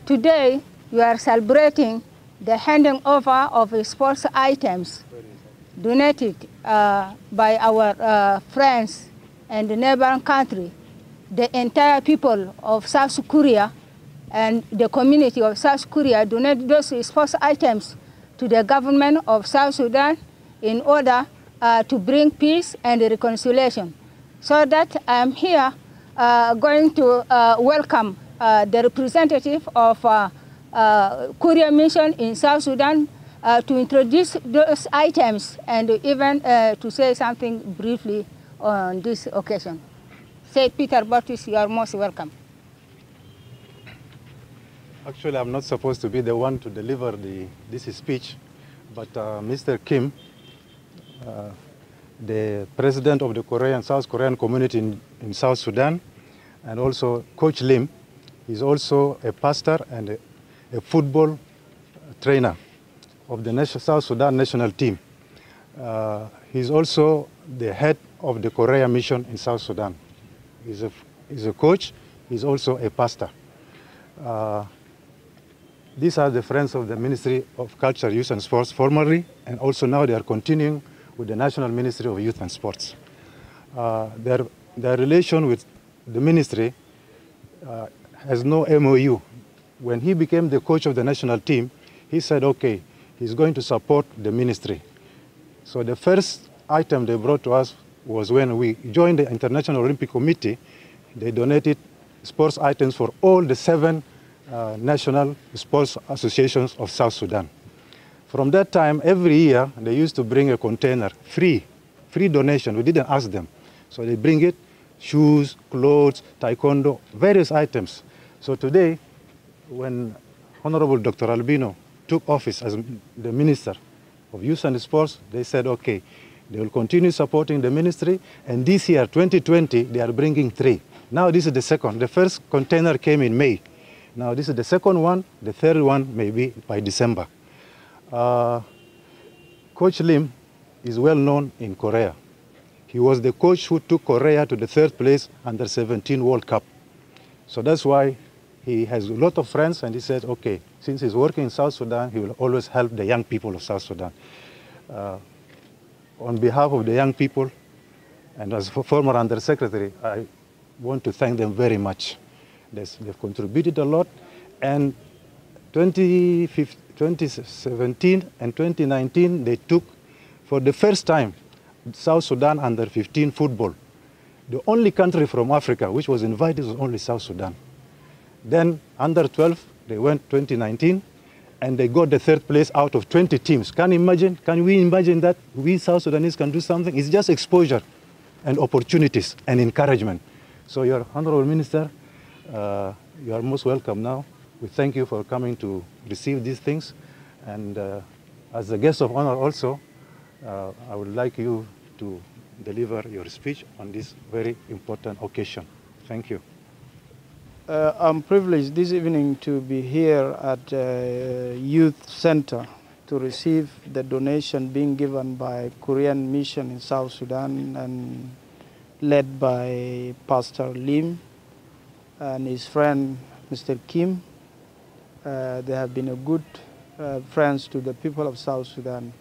Today, we are celebrating the handing over of sports items donated by our friends and the neighboring country. The entire people of South Korea and the community of South Korea donated those sports items to the government of South Sudan in order to bring peace and reconciliation. So that I am here going to welcome the representative of Korea Mission in South Sudan to introduce those items and even to say something briefly on this occasion. Say, Peter Baptist, you are most welcome. Actually, I'm not supposed to be the one to deliver this speech, but Mr. Kim, the president of the South Korean community in South Sudan, and also Coach Lim, is also a pastor and a football trainer of the South Sudan national team. He's also the head of the Korea Mission in South Sudan. He's a coach, he's also a pastor. These are the friends of the Ministry of Culture, Youth and Sports formerly, and also now they are continuing with the National Ministry of Youth and Sports. Their relation with the ministry has no MOU. When he became the coach of the national team, he said, okay, he's going to support the ministry. So the first item they brought to us was when we joined the International Olympic Committee. They donated sports items for all the 7 national sports associations of South Sudan. From that time, every year, they used to bring a container, free donation. We didn't ask them. So they bring it, shoes, clothes, taekwondo, various items. So today, when Honorable Dr. Albino took office as the Minister of Youth and Sports, they said, okay, they will continue supporting the ministry, and this year, 2020, they are bringing 3. Now this is the second. The first container came in May. Now this is the second one, the third one maybe by December. Coach Lim is well known in Korea. He was the coach who took Korea to the 3rd place under 17 World Cup. So that's why he has a lot of friends, and he said, okay, since he's working in South Sudan, he will always help the young people of South Sudan. On behalf of the young people, and as former Undersecretary, I want to thank them very much. They've contributed a lot, and 2017 and 2019, they took, for the first time, South Sudan under 15 football. The only country from Africa which was invited was only South Sudan. Then under 12, they went 2019, and they got the 3rd place out of 20 teams. Can we imagine that we South Sudanese can do something? It's just exposure and opportunities and encouragement. So your Honorable Minister, you are most welcome now. We thank you for coming to receive these things. And as a guest of honor also, I would like you to deliver your speech on this very important occasion. Thank you. I'm privileged this evening to be here at Youth Center to receive the donation being given by Korean Mission in South Sudan and led by Pastor Lim and his friend Mr. Kim. They have been a good friends to the people of South Sudan.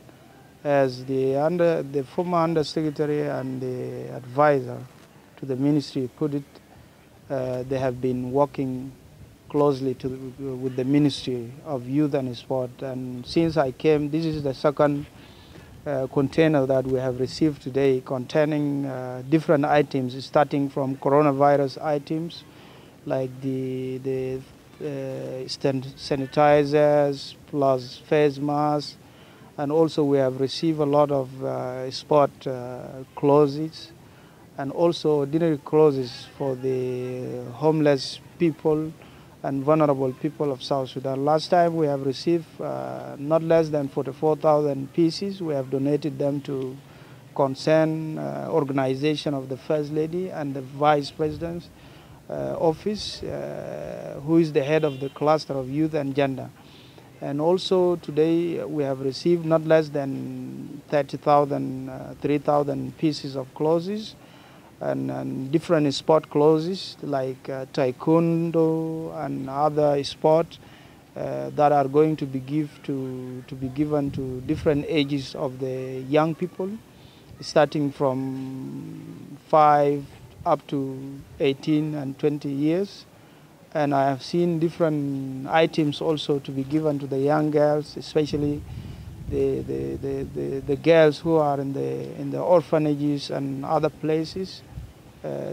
As the former Undersecretary and the advisor to the ministry put it, they have been working closely with the Ministry of Youth and Sport. And since I came, this is the second container that we have received today containing different items, starting from coronavirus items like the sanitizers plus face masks. And also we have received a lot of sport clothes and also ordinary clothes for the homeless people and vulnerable people of South Sudan. Last time we have received not less than 44,000 pieces. We have donated them to concerned organization of the First Lady and the Vice President's office, who is the head of the cluster of youth and gender. And also today we have received not less than 3,000 pieces of clothes and different sport classes like taekwondo and other sports that are going to be given to different ages of the young people, starting from 5 up to 18 and 20 years. And I have seen different items also to be given to the young girls, especially the girls who are in the orphanages and other places,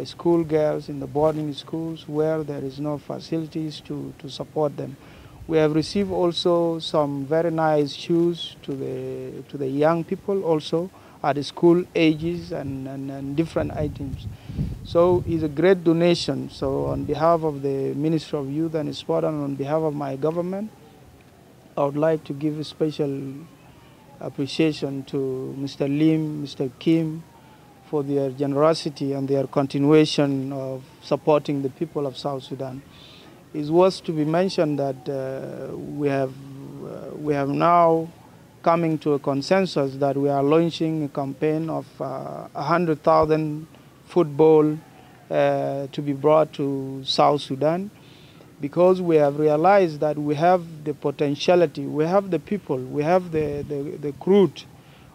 school girls in the boarding schools where there is no facilities to support them. We have received also some very nice shoes to the young people also at the school ages and different items. So it's a great donation. So on behalf of the Ministry of Youth and Sport and on behalf of my government, I would like to give a special appreciation to Mr. Lim, Mr. Kim, for their generosity and their continuation of supporting the people of South Sudan. It's worth to be mentioned that we have now coming to a consensus that we are launching a campaign of 100,000 football to be brought to South Sudan, because we have realized that we have the potentiality, we have the people, we have the crew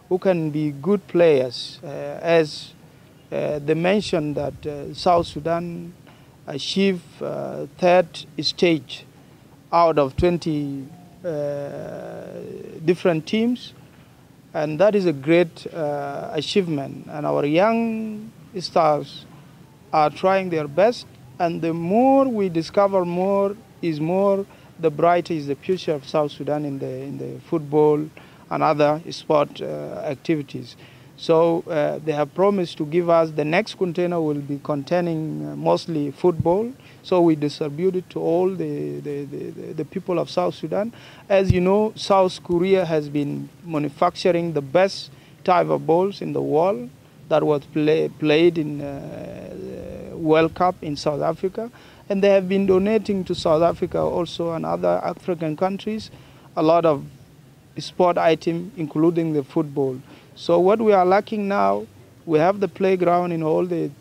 who can be good players. As they mentioned that South Sudan achieved third stage out of 20 different teams, and that is a great achievement. And our young stars are trying their best, and the more we discover more, the brighter is the future of South Sudan in the football and other sport activities. So they have promised to give us, the next container will be containing mostly football. So we distribute it to all the people of South Sudan. As you know, South Korea has been manufacturing the best type of balls in the world that was played in World Cup in South Africa. And they have been donating to South Africa also and other African countries a lot of sport items, including the football. So what we are lacking now, we have the playground in all the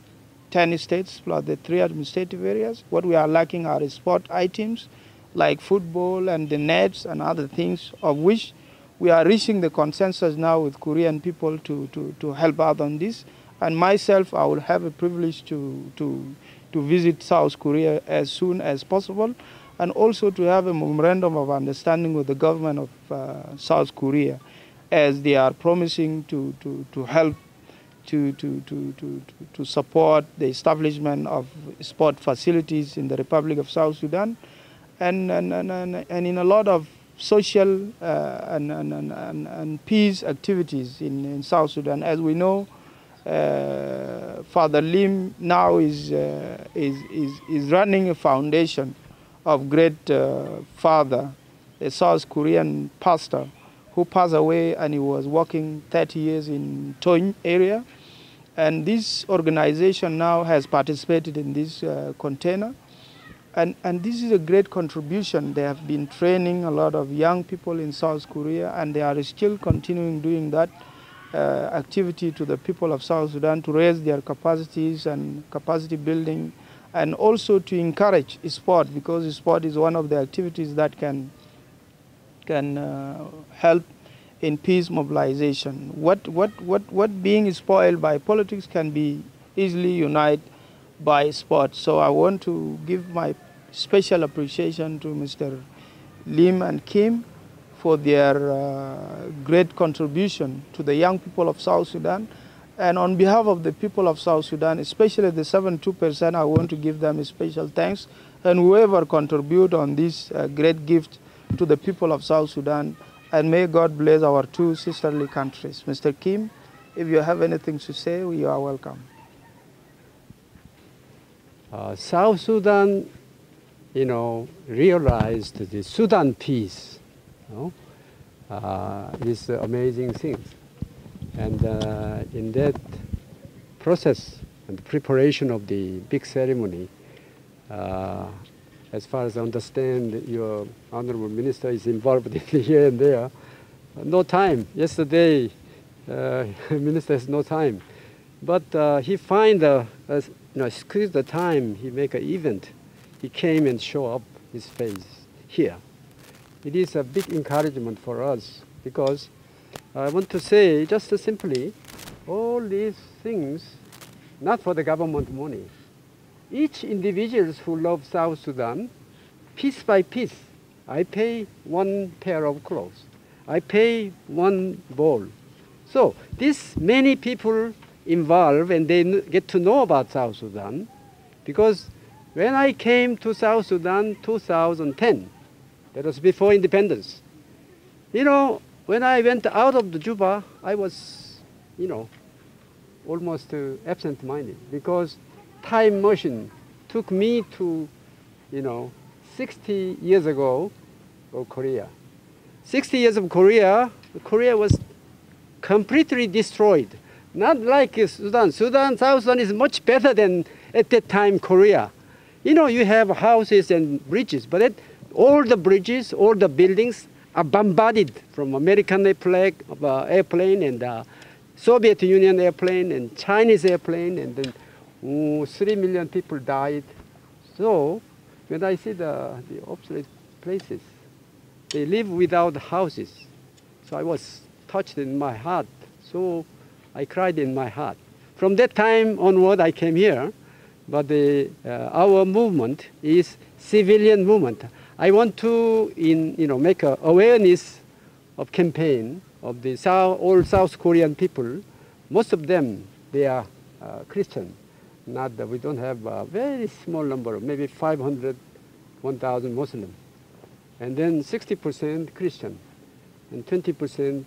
10 states plus the 3 administrative areas. What we are lacking are sport items like football and the nets and other things, of which we are reaching the consensus now with Korean people to help out on this. And myself, I will have a privilege to visit South Korea as soon as possible, and also to have a memorandum of understanding with the government of South Korea, as they are promising to help to support the establishment of sport facilities in the Republic of South Sudan, and in a lot of social and peace activities in South Sudan. As we know, Father Lim now is running a foundation of great father, a South Korean pastor, who passed away, and he was working 30 years in Toin area. And this organization now has participated in this container. And this is a great contribution. They have been training a lot of young people in South Korea, and they are still continuing doing that activity to the people of South Sudan to raise their capacities and capacity building, and also to encourage sport, because sport is one of the activities that can help in peace mobilization. What being spoiled by politics can be easily united by sport. So I want to give my special appreciation to Mr. Lim and Kim for their great contribution to the young people of South Sudan. And on behalf of the people of South Sudan, especially the 72%, I want to give them a special thanks. And whoever contribute on this great gift to the people of South Sudan, and may God bless our two sisterly countries. Mr. Kim, if you have anything to say, you are welcome. South Sudan, realized the Sudan peace, is amazing thing. And in that process and preparation of the big ceremony, as far as I understand, your Honorable Minister is involved in here and there. No time. Yesterday, Minister has no time. But he find squeeze the time. He make an event. He came and show up his face here. It is a big encouragement for us because I want to say just simply, all these things, not for the government money. Each individuals who love South Sudan, piece by piece, I pay one pair of clothes. I pay one bowl. So this many people involved and they get to know about South Sudan because when I came to South Sudan 2010, that was before independence. You know, when I went out of the Juba, I was, almost absent-minded because time machine took me to, 60 years ago of Korea. 60 years of Korea, Korea was completely destroyed. Not like Sudan. South Sudan is much better than at that time Korea. You have houses and bridges, but all the bridges, all the buildings are bombarded from American airplane and Soviet Union airplane and Chinese airplane, and then 3 million people died. So when I see the obsolete places, they live without houses. So I was touched in my heart. So I cried in my heart. From that time onward, I came here. But our movement is civilian movement. I want to make an awareness of campaign of the all South Korean people. Most of them, they are Christian. We don't have a very small number, maybe 500, 1,000 Muslim. And then 60% Christian, and 20%,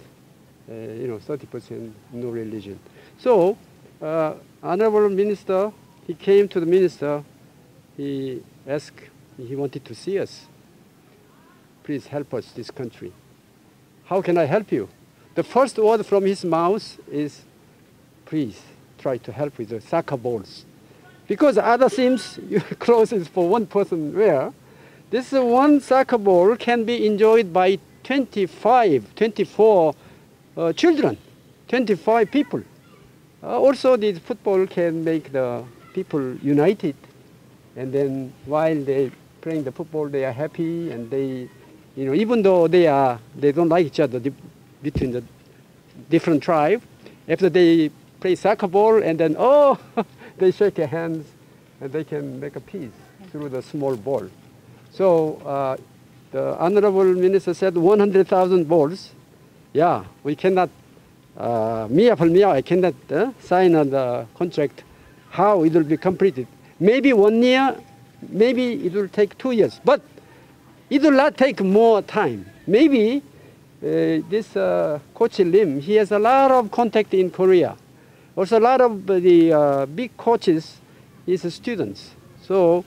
30% no religion. So, Honorable Minister, he came to the minister, he asked, he wanted to see us. Please help us, this country. How can I help you? The first word from his mouth is, please try to help with the soccer balls. Because other things, clothes is for one person wear. This one soccer ball can be enjoyed by 24 children, 25 people. Also, this football can make the people united, and then while they playing the football, they are happy, and they, even though they don't like each other between the different tribes, after they play soccer ball, and then they shake their hands, and they can make a peace through the small ball. So the honorable minister said 100,000 balls. Yeah, we cannot. I cannot sign on the contract. How it will be completed? Maybe 1 year, maybe it will take 2 years, but it will not take more time. Maybe this Coach Lim, he has a lot of contact in Korea. Also, a lot of the big coaches, his students. So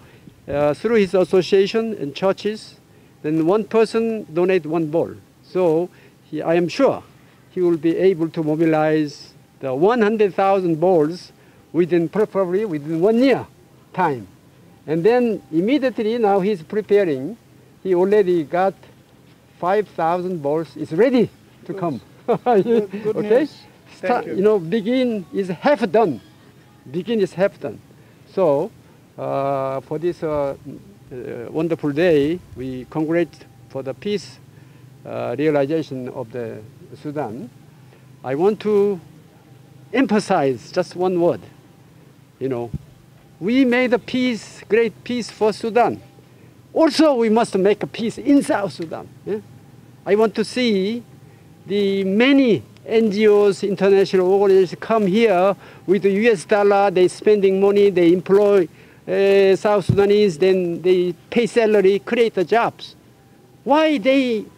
through his association and churches, then one person donate one ball. So I am sure he will be able to mobilize the 100,000 balls preferably within 1 year time. And then immediately now he's preparing. He already got 5,000 balls. It's ready to come. Good okay? News. Thank you. Begin is half done. Begin is half done. So for this wonderful day, we congratulate for the peace realization of the Sudan. I want to emphasize just one word. We made a peace, great peace for Sudan. Also, we must make a peace in South Sudan. Yeah? I want to see the many NGOs, international organizations come here with the US dollar, they spending money, they employ South Sudanese, then they pay salary, create the jobs. Why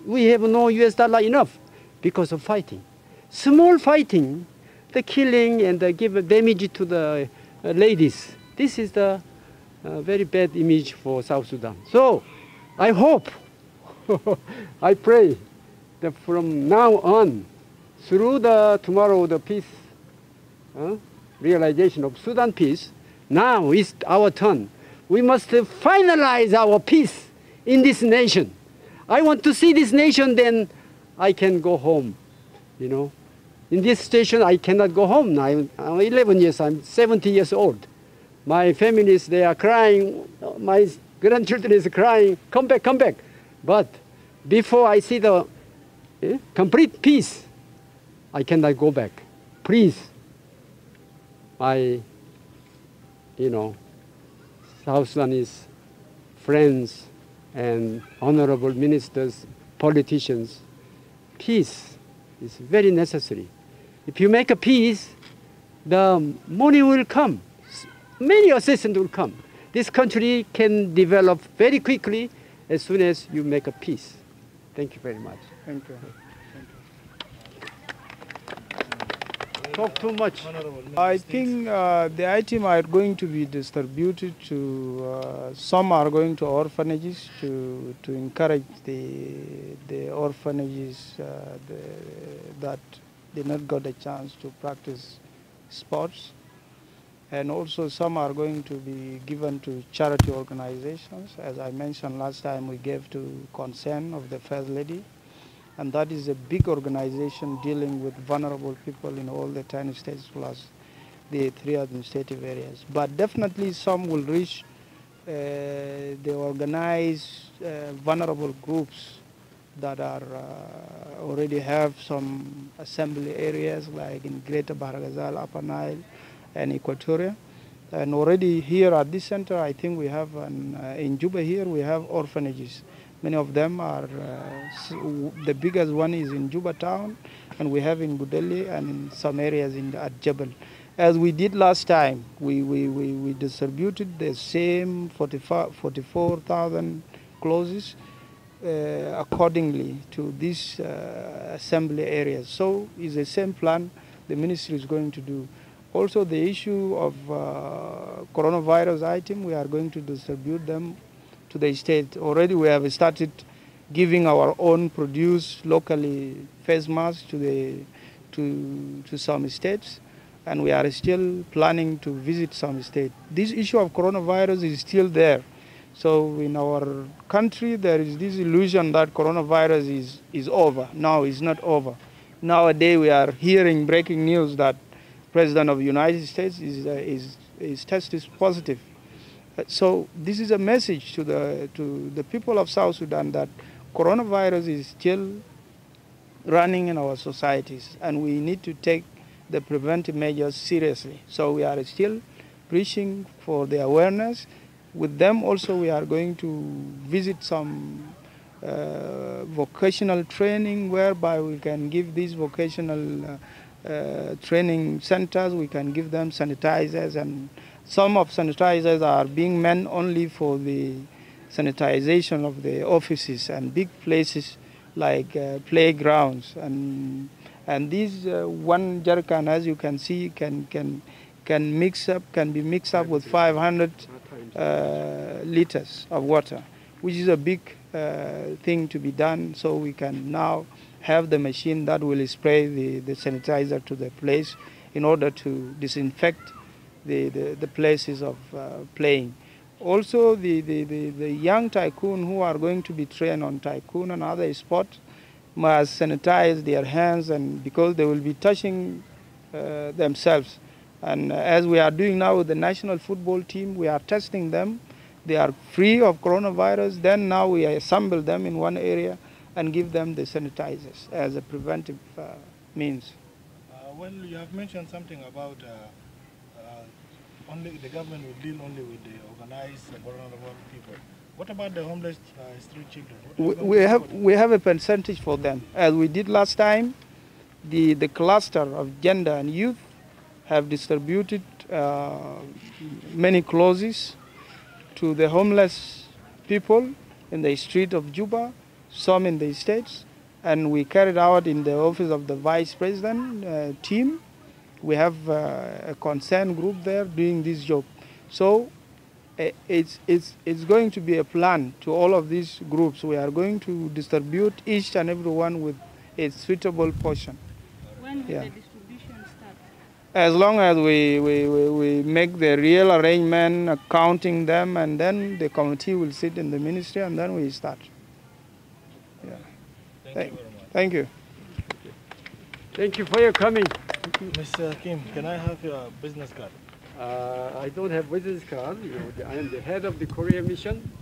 we have no US dollar enough? Because of fighting. Small fighting, the killing and the give damage to the ladies. This is the very bad image for South Sudan. So I hope, I pray that from now on, through tomorrow the peace realization of Sudan peace, now is our turn. We must finalize our peace in this nation. I want to see this nation, then I can go home, In this situation, I cannot go home now. I'm 11 years, I'm 70 years old. My families, they are crying. My grandchildren is crying, come back, come back. But before I see the complete peace, I cannot go back. Please, my, South Sudanese friends and honorable ministers, politicians, peace is very necessary. If you make a peace, the money will come. Many assistance will come. This country can develop very quickly as soon as you make a peace. Thank you very much. Thank you. Talk too much. I think the items are going to be distributed to, some are going to orphanages to encourage the orphanages that did not got a chance to practice sports. And also some are going to be given to charity organizations. As I mentioned last time, we gave to Concern of the First Lady. And that is a big organization dealing with vulnerable people in all the 10 states plus the 3 administrative areas. But definitely some will reach the organized vulnerable groups that are already have some assembly areas like in Greater Bahr-el-Ghazal, Upper Nile, and Equatoria. And already here at this center, I think we have, in Juba here, we have orphanages. Many of them are, the biggest one is in Juba town, and we have in Budeli and in some areas at Jebel. As we did last time, we distributed the same 44,000 clothes accordingly to these assembly areas. So it's the same plan the ministry is going to do. Also the issue of coronavirus item, we are going to distribute them to the state. Already we have started giving our own produced locally face masks to some states, and we are still planning to visit some states. This issue of coronavirus is still there. So in our country there is this illusion that coronavirus is over. No, it's not over. Nowadays we are hearing breaking news that President of the United States is tested positive. So this is a message to the people of South Sudan that coronavirus is still running in our societies, and we need to take the preventive measures seriously. So we are still preaching for the awareness. With them also we are going to visit some vocational training whereby we can give these vocational training centers, we can give them sanitizers, and some of sanitizers are being meant only for the sanitization of the offices and big places like playgrounds. And these one jerrycan, as you can see, can be mixed up with 500 liters of water, which is a big thing to be done. So we can now have the machine that will spray the sanitizer to the place in order to disinfect the places of playing. Also, the young tycoon who are going to be trained on tycoon and other sports must sanitize their hands, and because they will be touching themselves. And as we are doing now with the national football team, we are testing them. They are free of coronavirus. Then now we assemble them in one area and give them the sanitizers as a preventive means. Well, you have mentioned something about only the government will deal only with the organized vulnerable people. What about the homeless street children? We have a percentage for them. As we did last time, the cluster of gender and youth have distributed many clothes to the homeless people in the street of Juba, some in the states, and we carried out in the office of the Vice President team. We have a concerned group there doing this job. So it's going to be a plan to all of these groups. We are going to distribute each and every one with a suitable portion. When will the distribution start? As long as we make the real arrangement, counting them, and then the committee will sit in the ministry, and then we start. Yeah. Thank you very much. Thank you. Thank you for your coming. Mr. Kim, can I have your business card? I don't have business card. You know, I am the head of the Korea mission.